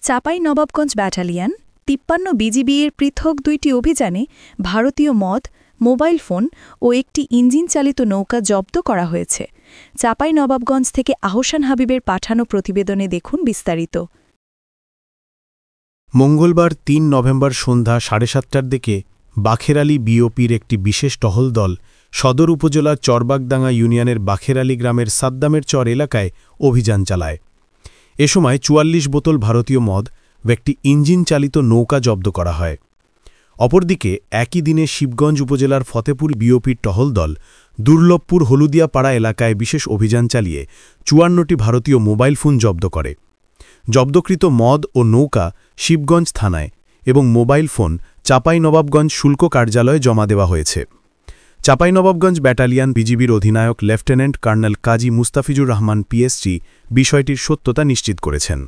Chapainawabganj battalion ৫৩ বিজিবি-এর পৃথক ২টি অভিযানে ভারতীয় মদ, মোবাইল ফোন ও একটি ইঞ্জিনচালিত নৌকা জব্দ করা হয়েছে। চাঁপাইনবাবগঞ্জ থেকে আহসান হাবিবের পাঠানো প্রতিবেদনে দেখুন বিস্তারিত। মঙ্গলবার ৩ নভেম্বর সন্ধ্যা ৭:৩০টার দিকে বাখেরআলী বিওপির একটি বিশেষ টহল দল সদর উপজেলার চরবাগডাঙ্গা ইউনিয়নের বাখেরআলী গ্রামের সাদ্দামের চর এলাকায় অভিযান চালায়। এ সময় ৪৪ বোতল ভারতীয় মদ ও একটি ইঞ্জিন চালিত নৌকা জব্দ করা হয়। অপরদিকে একই দিনে শিবগঞ্জ উপজেলার ফতেপুর বিওপির টহল দল দুর্লভপুর হলুদিয়াপাড়া এলাকায় বিশেষ অভিযান চালিয়ে ৫৪টি ভারতীয় মোবাইল ফোন জব্দ করে। জব্দকৃত মদ ও নৌকা শিবগঞ্জ থানায় এবং মোবাইল ফোন চাঁপাইনবাবগঞ্জ শুল্ক কার্যালয়ে জমা দেওয়া হয়েছে। চাঁপাইনবাবগঞ্জ ব্যাটালিয়ন বিজিবির অধিনায়ক লেফটেন্যান্ট কর্নেল কাজী মুস্তাফিজুর রহমান পিএসজি বিষয়টির সত্যতা নিশ্চিত করেছেন।